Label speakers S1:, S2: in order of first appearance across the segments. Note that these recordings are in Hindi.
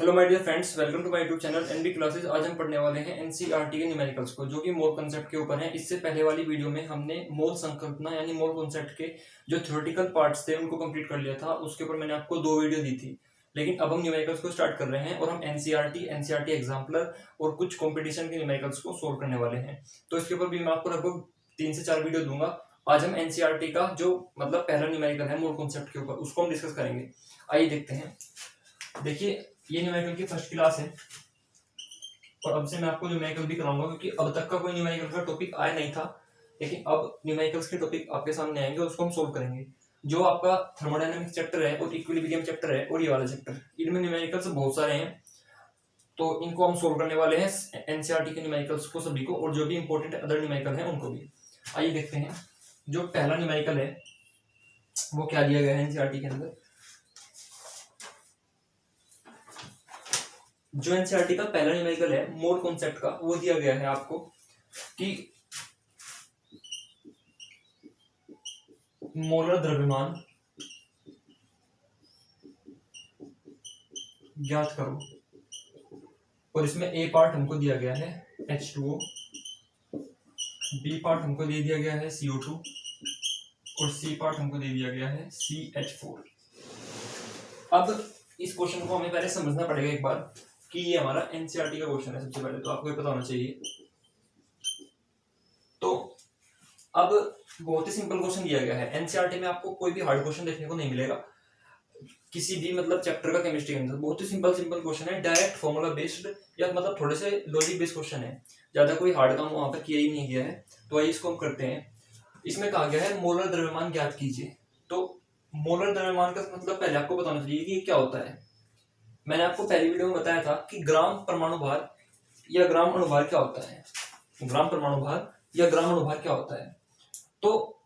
S1: Hello my dear friends, welcome to my YouTube channel NB classes. आज हम पढ़ने वाले हैं एनसीईआरटी के न्यूमेरिकल्स को, जो कि मोल कंसेप्ट के ऊपर है। इससे पहले वाली वीडियो में हमने मोल संकल्पना यानी मोल कंसेप्ट के जो थ्योरेटिकल पार्ट्स थे उनको कंप्लीट कर लिया था। उसके ऊपर मैंने आपको 2 वीडियो दी थी। लेकिन अब हम न्यूमेरिकल्स को स्टार्ट कर रहे हैं और हम एनसीईआरटी एग्जाम्पलर और कुछ कॉम्पिटिशन के न्यूमेरिकल्स को सोल्व करने वाले हैं। तो इसके ऊपर भी मैं आपको लगभग 3 से 4 वीडियो दूंगा। आज हम एनसीईआरटी का जो मतलब पहला न्यूमेरिकल है मोल कॉन्सेप्ट के ऊपर, उसको हम डिस्कस करेंगे। आइए देखते हैं। देखिए, ये न्यूमेरिकल की फर्स्ट क्लास है और अब से मैं आपको न्यूमेरिकल भी कराऊंगा, क्योंकि अब तक का कोई न्यूमेरिकल का टॉपिक आया नहीं था। लेकिन अब न्यूमेरिकल्स के टॉपिक आपके सामने आएंगे और उसको हम सोल्व करेंगे। जो आपका थर्मोडायनामिक्स चैप्टर है और इक्विलिब्रियम चैप्टर है और ये वाला चैप्टर, इनमें न्यूमेरिकल्स बहुत सारे हैं। तो इनको हम सोल्व करने वाले हैं एनसीईआरटी के न्यूमेरिकल्स को सभी को, और जो भी इंपॉर्टेंट अदर न्यूमेरिकल है उनको भी। आइए देखते हैं। जो पहला न्यूमेरिकल है वो क्या दिया गया है एनसीईआरटी के अंदर। जो एनसीईआरटी का पहला न्यूमेरिकल है मोल कॉन्सेप्ट का, वो दिया गया है आपको कि मोलर द्रव्यमान ज्ञात करो। और इसमें ए पार्ट हमको दिया गया है H2O, बी पार्ट हमको दे दिया गया है CO2 और सी पार्ट हमको दे दिया गया है CH4। अब इस क्वेश्चन को हमें पहले समझना पड़ेगा एक बार कि ये हमारा एनसीईआरटी का क्वेश्चन है। सबसे पहले तो आपको ये पता होना चाहिए। तो अब बहुत ही सिंपल क्वेश्चन दिया गया है। एनसीईआरटी में आपको कोई भी हार्ड क्वेश्चन देखने को नहीं मिलेगा किसी भी मतलब चैप्टर का केमिस्ट्री के अंदर। बहुत ही सिंपल क्वेश्चन है, डायरेक्ट फॉर्मूला बेस्ड या मतलब थोड़े से लॉजिक बेस्ड क्वेश्चन है। ज्यादा कोई हार्ड काम वहां पर किया ही नहीं गया है। तो आइए इसको हम करते हैं। इसमें कहा गया है मोलर द्रव्यमान ज्ञात कीजिए। तो मोलर द्रव्यमान का मतलब पहले आपको बताना चाहिए कि क्या होता है। मैंने आपको पहली वीडियो में बताया था कि ग्राम परमाणु भार या ग्राम अणुभार क्या होता है। ग्राम परमाणु भार या ग्राम अणुभार क्या होता है, तो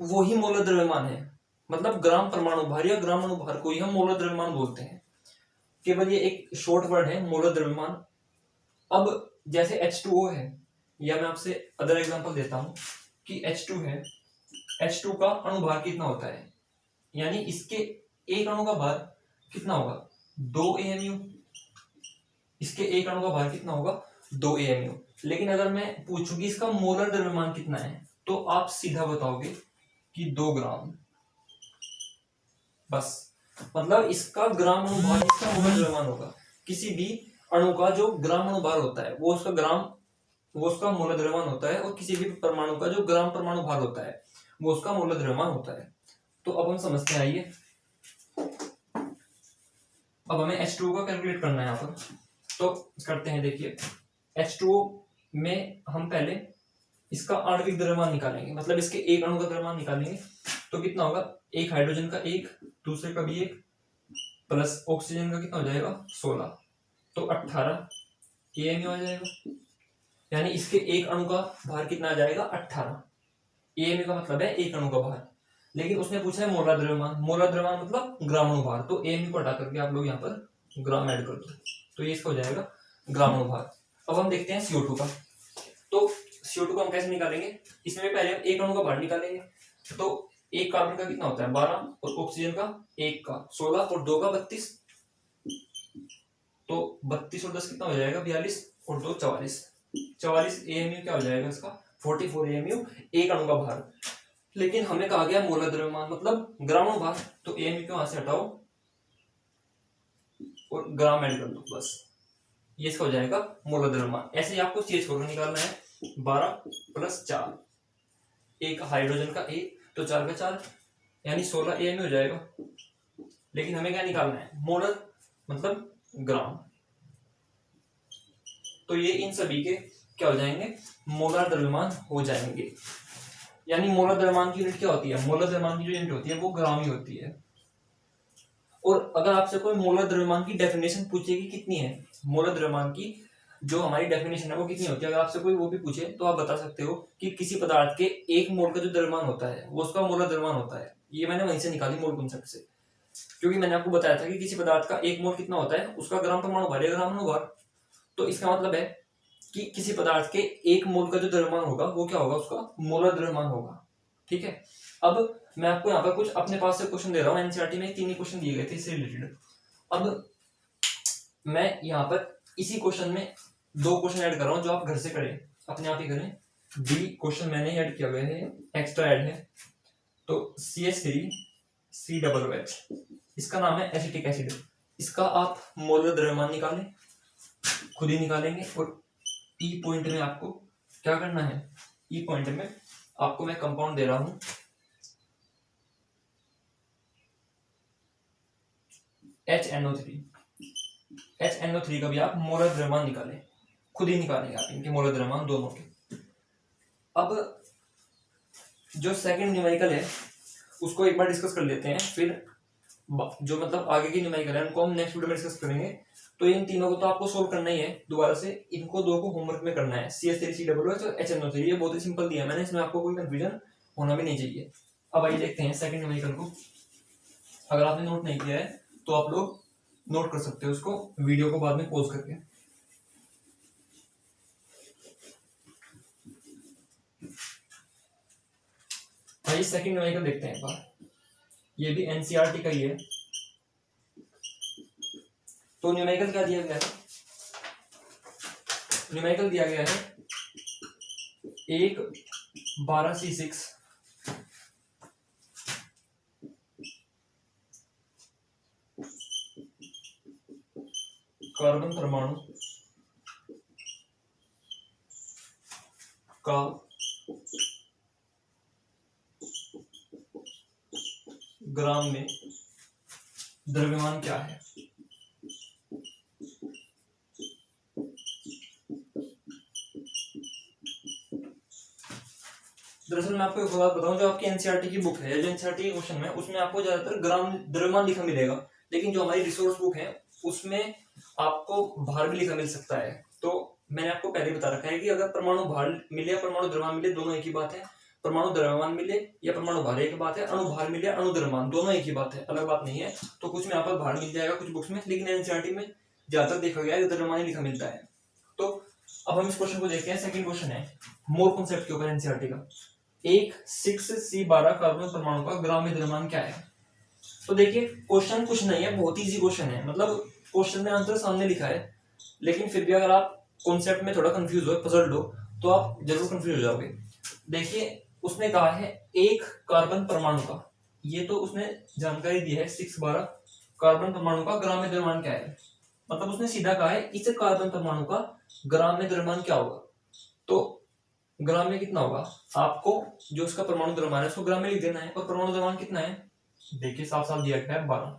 S1: वो ही मोलर द्रव्यमान है। मतलब ग्राम परमाणु भार या ग्राम अणुभार को ही हम मोलर द्रव्यमान बोलते हैं। केवल ये एक शॉर्ट वर्ड है मोलर द्रव्यमान। अब जैसे H2O है, या मैं आपसे अदर एग्जांपल देता हूं कि H2 है, H2 का अणुभार कितना होता है, यानी इसके एक अणु का भार कितना होगा 2 AMU। इसके एक अणु का भार कितना होगा 2 AMU। लेकिन अगर मैं पूछूं कि इसका मोलर द्रव्यमान कितना है, तो आप सीधा बताओगे कि 2 ग्राम। बस, मतलब इसका ग्राम अणुभार इसका मोलर द्रव्यमान होगा। किसी भी अणु का जो ग्राम अणुभार होता है वो उसका मोलर द्रव्यमान होता है, और किसी भी परमाणु का जो ग्राम परमाणु भार होता है वो उसका मोलर द्रव्यमान होता है। तो अब हम समझते हैं। आइए, अब हमें H2O का कैलकुलेट करना है यहाँ पर, तो करते हैं। देखिए, H2O में हम पहले इसका आणविक द्रव्यमान निकालेंगे, मतलब इसके एक अणु का द्रव्यमान निकालेंगे। तो कितना होगा, एक हाइड्रोजन का एक, दूसरे का भी एक, प्लस ऑक्सीजन का कितना हो जाएगा 16, तो 18 AMU आ जाएगा। यानी इसके एक अणु का भार कितना आ जाएगा 18 AMU का मतलब है एक अणु का भार। लेकिन उसने पूछा है मोलर द्रव्यमान। मोलर द्रव्यमान मतलब ग्राम अणुभार, तो AMU को हटा करके आप लोग यहाँ पर ग्राम ऐड कर दो, तो ये इसका हो जाएगा ग्राम अणुभार। अब हम देखते हैं CO2 का। तो CO2 को हम कैसे निकालेंगे, इसमें भी पहले हम एक अणु का भार निकालेंगे। तो एक कार्बन का कितना होता है 12, और ऑक्सीजन का एक का 16 और 2 का 32, तो 32 और 10 कितना हो जाएगा 42 और 2 44। 44 AMU क्या हो जाएगा इसका 44 AMU एक अणु का भार। लेकिन हमें कहा गया मोलर द्रव्यमान मतलब ग्राम अणुभार, तो AMU को वहां से हटाओ और ग्राम ऐड कर दो, बस ये इसका हो जाएगा मोलर द्रव्यमान। ऐसे ही आपको CH4 निकालना है। 12 + 4, एक हाइड्रोजन का एक, तो 4 का 4, यानी 16 AMU हो जाएगा। लेकिन हमें क्या निकालना है मोलर मतलब ग्राम। तो ये इन सभी के क्या हो जाएंगे मोलर द्रव्यमान हो जाएंगे। यानी मोलर द्रव्यमान की यूनिट क्या होती है, मोलर द्रव्यमान की जो यूनिट होती है वो ग्राम ही होती है। और अगर आपसे कोई मोलर द्रव्यमान की डेफिनेशन पूछे कि कितनी है, मोलर द्रव्यमान की जो हमारी डेफिनेशन है वो कितनी होती है, अगर आपसे कोई वो भी पूछे तो आप बता सकते हो कि किसी पदार्थ के एक मोल का जो द्रव्यमान होता है वो उसका मोलर द्रव्यमान होता है। ये मैंने वहीं से निकाली मोल कॉन्सेप्ट से, क्योंकि मैंने आपको बताया था कि किसी पदार्थ का एक मोल कितना होता है उसका ग्राम परमाणु भार या ग्राम अणुभार। तो इसका मतलब है कि किसी पदार्थ के एक मोल का जो द्रव्यमान होगा वो क्या होगा उसका मोलर द्रव्यमान होगा। ठीक है। अब मैं आपको यहाँ पर कुछ अपने पास से क्वेश्चन दे रहा हूँ। एनसीईआरटी में 3 ही क्वेश्चन दिए गए थे इससे रिलेटेड। अब मैं यहाँ पर इसी क्वेश्चन में 2 क्वेश्चन ऐड कर रहा हूँ जो आप घर से करें, अपने आप ही करें। बी क्वेश्चन मैंने ऐड किया हुआ है, एक्स्ट्रा ऐड है। तो CH3COOH, इसका नाम है एसिटिक एसिड। इसका आप मोलर द्रव्यमान निकालें, खुद ही निकालेंगे। और ई पॉइंट में आपको क्या करना है, ई पॉइंट में आपको मैं कंपाउंड दे रहा हूं HNO3। HNO3 का भी आप मोलर द्रव्यमान निकालें, खुद ही निकालेंगे आप इनके मोलर द्रव्यमान दोनों के। अब जो सेकंड न्यूमेरिकल है उसको एक बार डिस्कस कर लेते हैं, फिर जो मतलब आगे की न्यूमेरिकल है उनको हम नेक्स्ट वीडियो में डिस्कस करेंगे। तो इन तीनों को तो आपको सोल्व करना ही है दोबारा से, इनको 2 को होमवर्क में करना है, CH3COOH और HNO3। ये बहुत ही सिंपल दिया है मैंने, इसमें आपको कोई कंफ्यूजन होना भी नहीं चाहिए। अब आइए देखते हैं सेकंड न्यूमेरिकल को। अगर आपने नोट नहीं किया है तो आप लोग नोट कर सकते हो उसको, वीडियो को बाद में पॉज करके। आइए सेकंड न्यूमेरिकल देखते हैं एक बार। ये भी एनसीईआरटी का ही है। तो न्यूमेरिकल क्या दिया गया है, न्यूमेरिकल दिया गया है 1,12C6 कार्बन परमाणु का ग्राम में द्रव्यमान क्या है। दरअसल मैं आपको एक बात बताऊं, जो आपकी एनसीईआरटी की बुक है, जो एनसीईआरटी के क्वेश्चन में उसमें आपको ज्यादातर ग्राम द्रव्यमान लिखा मिलेगा, लेकिन जो हमारी रिसोर्स बुक है उसमें आपको भार भी लिखा मिल सकता है। तो मैंने आपको पहले बता रखा है कि अगर परमाणु भार मिले या परमाणु द्रव्यमान मिले दोनों एक ही बात है, परमाणु द्रव्यमान मिले या परमाणु भार एक बात है, अणु भार मिले अणु द्रव्यमान दोनों एक ही बात है, अलग बात नहीं है। तो कुछ में यहाँ पर भार मिल जाएगा कुछ बुक्स में, लेकिन एनसीईआरटी में ज्यादातर देखा गया है द्रव्यमान ही लिखा मिलता है। तो अब हम इस क्वेश्चन को देखते हैं। सेकंड क्वेश्चन है मोल कॉन्सेप्ट के ऊपर एनसीईआरटी का। 1,6C12 कार्बन परमाणु का ग्राम में द्रव्यमान क्या है। तो देखिए क्वेश्चन कुछ नहीं है, बहुत इजी क्वेश्चन है, मतलब क्वेश्चन में आंसर सामने लिखा है, लेकिन फिर भी अगर आप कॉन्सेप्ट में थोड़ा कंफ्यूज हो, पजल्ड हो, तो आप जरूर कंफ्यूज हो जाओगे। देखिए उसने कहा है एक कार्बन परमाणु का, ये तो उसने जानकारी दी है 612 कार्बन परमाणु का ग्राम में द्रव्यमान क्या है, मतलब उसने सीधा कहा है इस कार्बन परमाणु का ग्राम में द्रव्यमान क्या होगा। तो ग्राम में कितना होगा, आपको जो उसका परमाणु द्रव्यमान है उसको ग्राम में लिख देना है, और परमाणु द्रव्यमान कितना है देखिए साफ साफ दिया गया है 12।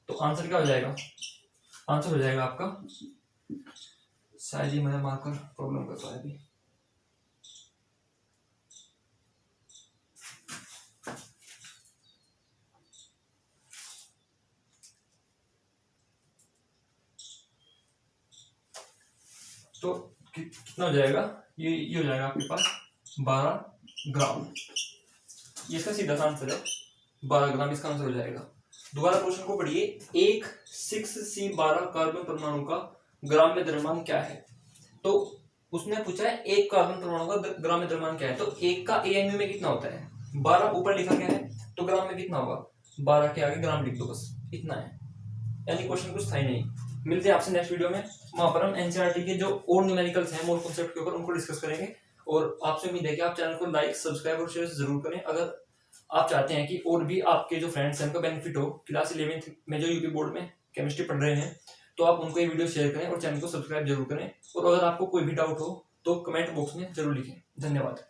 S1: तो आंसर क्या हो जाएगा, आंसर हो जाएगा आपका, शायद ही मैं मार्कर प्रॉब्लम कर पाया अभी। तो कितना हो जाएगा, ये हो जाएगा आपके पास 12 ग्राम। ये इसका सीधा सा आंसर है 12 ग्राम, इसका आंसर हो जाएगा। दोबारा क्वेश्चन को पढ़िए, 1,6C12 कार्बन परमाणु का ग्राम में द्रव्यमान क्या है। तो उसने पूछा है एक कार्बन परमाणु का ग्राम में द्रव्यमान क्या है, तो एक का AMU में कितना होता है 12, ऊपर लिखा गया है, तो ग्राम में कितना होगा 12 के आगे ग्राम लिख दो, बस इतना है, यानी क्वेश्चन कुछ था ही नहीं। मिलते हैं आपसे नेक्स्ट वीडियो में, वहां पर हम एनसीईआरटी के जो और न्यूमेरिकल्स हैं मोल कॉन्सेप्ट के ऊपर उनको डिस्कस करेंगे। और आपसे उम्मीद है कि आप चैनल को लाइक सब्सक्राइब और शेयर जरूर करें। अगर आप चाहते हैं कि और भी आपके जो फ्रेंड्स हैं उनको बेनिफिट हो, क्लास 11th में जो यूपी बोर्ड में केमिस्ट्री पढ़ रहे हैं, तो आप उनको ये वीडियो शेयर करें और चैनल को सब्सक्राइब जरूर करें। और अगर आपको कोई भी डाउट हो तो कमेंट बॉक्स में जरूर लिखें। धन्यवाद।